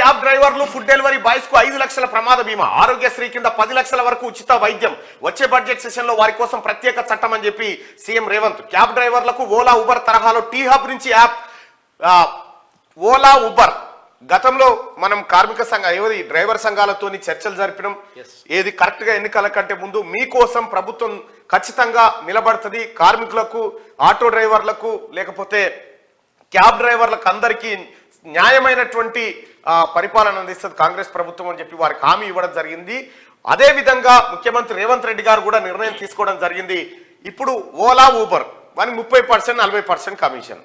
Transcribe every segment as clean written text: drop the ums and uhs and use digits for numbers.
Cab డ్రైవర్లు food delivery boys కు 5 లక్షల ప్రమాద బీమా, ఆరోగ్యశ్రీ కింద 10 లక్షల వరకు ఉచిత వైద్యం. వచ్చే బడ్జెట్ సెషన్ లో వారి కోసం ప్రత్యేక చట్టం అని చెప్పి సీఎం రేవంత్. క్యాబ్ డ్రైవర్లకు ఓలా ఉబర్ తరహాలో టీ హబ్ నుంచి యాప్ ఓలా ఉబర్. గతంలో మనం కార్మిక సంఘ డ్రైవర్ సంఘాలతో చర్చలు జరిపినాం. ఏది కరెక్ట్ గా ఎన్నికల కంటే ముందు మీకోసం ప్రభుత్వం ఖచ్చితంగా నిలబడుతుంది. కార్మికులకు, ఆటో డ్రైవర్లకు, లేకపోతే క్యాబ్ డ్రైవర్లకు అందరికీ న్యాయమైనటువంటి పరిపాలన అందిస్తుంది కాంగ్రెస్ ప్రభుత్వం అని చెప్పి వారికి హామీ ఇవ్వడం జరిగింది. అదే విధంగా ముఖ్యమంత్రి రేవంత్ రెడ్డి గారు కూడా నిర్ణయం తీసుకోవడం జరిగింది. ఇప్పుడు ఓలా ఊబర్ వానికి 30%, 40% కమిషన్.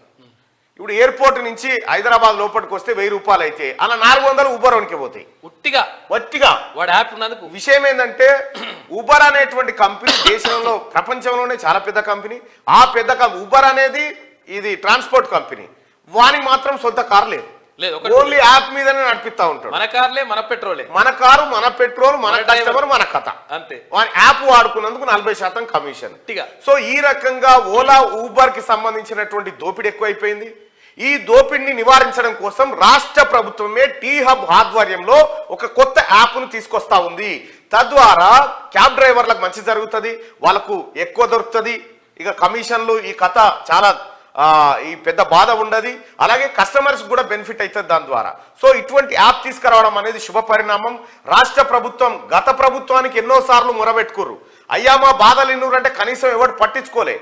ఇప్పుడు ఎయిర్పోర్ట్ నుంచి హైదరాబాద్ లోపలికి వస్తే 1000 రూపాయలు అయితే అలా 400 ఊబర్ వనికి పోతాయి. ఒట్టిగా వాడు యాప్ ఉన్నందుకు. విషయం ఏంటంటే ఊబర్ అనేటువంటి కంపెనీ దేశంలో, ప్రపంచంలోనే చాలా పెద్ద కంపెనీ. ఆ పెద్ద ఊబర్ అనేది ఇది ట్రాన్స్పోర్ట్ కంపెనీ. వానికి మాత్రం సొంత కారు లేదు, ఓన్లీ యాప్ మీదనే నడిపిస్తా ఉంటాడు. మన కార్లే, మన పెట్రోలే, మన కారు, మన పెట్రోల్, మన కస్టమర్, మన కథ అంతే. App వాడుకున్నందుకు 40% commission. సో ఈ రకంగా ఓలా ఊబర్ కి సంబంధించినటువంటి దోపిడీ ఎక్కువైపోయింది. ఈ దోపిడిని నివారించడం కోసం రాష్ట్ర ప్రభుత్వమే టీ హబ్ ఆధ్వర్యంలో ఒక కొత్త యాప్ ను తీసుకొస్తా ఉంది. తద్వారా క్యాబ్ డ్రైవర్లకు మంచి జరుగుతుంది, వాళ్ళకు ఎక్కువ దొరుకుతుంది. ఇక కమిషన్లు, ఈ కథ చాలా ఈ పెద్ద బాధ ఉండదు. అలాగే కస్టమర్స్ కూడా బెనిఫిట్ అవుతుంది దాని ద్వారా. సో ఇటువంటి యాప్ తీసుకురావడం అనేది శుభ పరిణామం. రాష్ట్ర ప్రభుత్వం గత ప్రభుత్వానికి ఎన్నోసార్లు మొరబెట్టుకుర్రు, అయ్యా మా బాధలు ఎన్నురంటే కనీసం ఎవరు పట్టించుకోలే.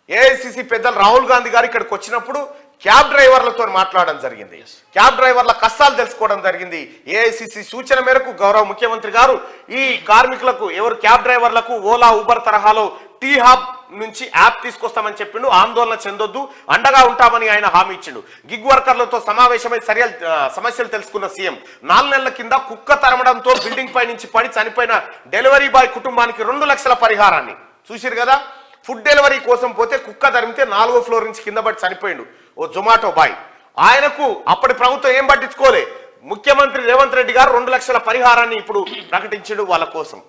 ఏఐసిసి పెద్దలు రాహుల్ గాంధీ గారు ఇక్కడికి వచ్చినప్పుడు క్యాబ్ డ్రైవర్లతో మాట్లాడడం జరిగింది, క్యాబ్ డ్రైవర్ల కష్టాలు తెలుసుకోవడం జరిగింది. ఏఐసిసి సూచన మేరకు గౌరవ ముఖ్యమంత్రి గారు ఈ కార్మికులకు, క్యాబ్ డ్రైవర్లకు ఓలా ఊబర్ తరహాలో టీ హబ్ నుంచి యాప్ తీసుకొస్తామని చెప్పిండు. ఆందోళన చెందొద్దు, అండగా ఉంటామని ఆయన హామీ ఇచ్చిండు. గిగ్ వర్కర్లతో సమావేశమై సమస్యలు తెలుసుకున్న సీఎం 4 నెలల కింద కుక్క తరమడంతో బిల్డింగ్ పై నుంచి పడి చనిపోయిన డెలివరీ బాయ్ కుటుంబానికి 2 లక్షల పరిహారాన్ని చూసిరు కదా. ఫుడ్ డెలివరీ కోసం పోతే కుక్క తరిమితే 4వ ఫ్లోర్ నుంచి కింద పడి చనిపోయిండు ఓ జొమాటో బాయ్. ఆయనకు అప్పటి ప్రభుత్వం ఏం పట్టించుకోలే. ముఖ్యమంత్రి రేవంత్ రెడ్డి గారు 2 లక్షల పరిహారాన్ని ఇప్పుడు ప్రకటించిండు వాళ్ళ కోసం.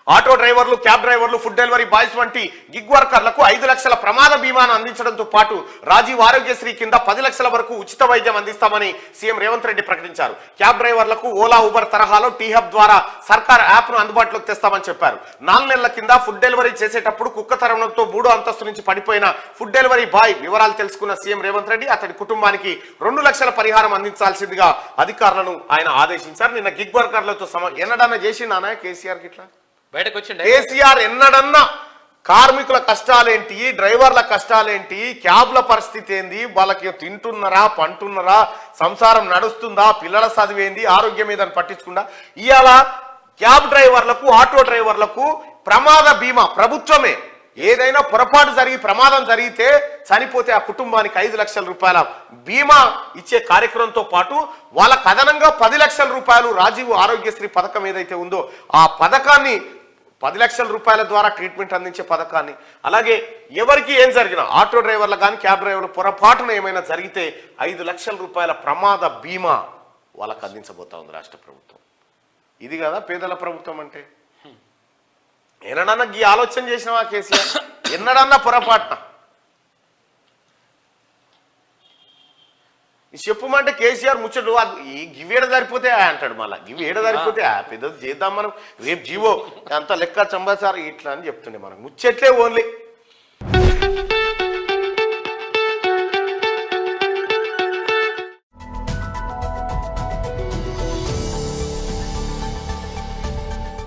ఆటో డ్రైవర్లు, క్యాబ్ డ్రైవర్లు, ఫుడ్ డెలివరీ బాయ్స్ వంటి గిగ్ వర్కర్లకు 5 లక్షల ప్రమాద బీమాను అందించడంతో పాటు రాజీవ్ ఆరోగ్యశ్రీ కింద 10 లక్షల వరకు ఉచిత వైద్యం అందిస్తామని సీఎం రేవంత్ రెడ్డి ప్రకటించారు. క్యాబ్ డ్రైవర్లకు ఓలా ఊబర్ తరహాలో టీ హబ్ ద్వారా సర్కార్ యాప్ ను అందుబాటులోకి తెస్తామని చెప్పారు. 4 నెలల కింద ఫుడ్ డెలివరీ చేసేటప్పుడు కుక్క తరమడంతో 3వ అంతస్తు నుంచి పడిపోయిన ఫుడ్ డెలివరీ బాయ్ వివరాలు తెలుసుకున్న సీఎం రేవంత్ రెడ్డి అతడి కుటుంబానికి 2 లక్షల పరిహారం అందించాల్సిందిగా అధికారులను ఆయన ఆదేశించారు. నిన్న గిగ్ వర్కర్లతో ఎన్నడన్నా చేసిండా కేసీఆర్ గిట్లా? బయటకు వచ్చిండు కేసీఆర్ ఎన్నడన్నా కార్మికుల కష్టాలేంటి, డ్రైవర్ల కష్టాలేంటి, క్యాబ్ల పరిస్థితి ఏంది, వాళ్ళకి తింటున్నారా, పంటున్నారా, సంసారం నడుస్తుందా, పిల్లల చదివేంది, ఆరోగ్యం ఏదని పట్టించుకుండా ఇవాళ క్యాబ్ డ్రైవర్లకు, ఆటో డ్రైవర్లకు ప్రమాద బీమా ప్రభుత్వమే. ఏదైనా పొరపాటు జరిగి ప్రమాదం జరిగితే చనిపోతే ఆ కుటుంబానికి 5 లక్షల రూపాయల బీమా ఇచ్చే కార్యక్రమంతో పాటు వాళ్ళకు అదనంగా 10 లక్షల రూపాయలు రాజీవ్ ఆరోగ్యశ్రీ పథకం ఏదైతే ఉందో ఆ పథకాన్ని, 10 లక్షల రూపాయల ద్వారా ట్రీట్మెంట్ అందించే పథకాన్ని, అలాగే ఎవరికి ఏం జరిగినా ఆటో డ్రైవర్లు కానీ క్యాబ్ డ్రైవర్లు పొరపాటున ఏమైనా జరిగితే 5 లక్షల రూపాయల ప్రమాద బీమా వాళ్ళకు అందించబోతా ఉంది రాష్ట్ర ప్రభుత్వం. ఇది కదా పేదల ప్రభుత్వం అంటే. ఎన్నడన్నా ఈ ఆలోచన చేసినావా కేసీఆర్? ఎన్నడన్నా పొరపాటున చెప్పమంటే కేసీఆర్ ముచ్చడు ఈ గివేడ సరిపోతే అంటాడు. మళ్ళీ గివి ఏడ సరిపోతే పెద్దది చేద్దాం మనం, రేపు జీవో అంత లెక్క చంబాసారు ఇట్లా అని చెప్తుండే. మనకు ముచ్చట్లే ఓన్లీ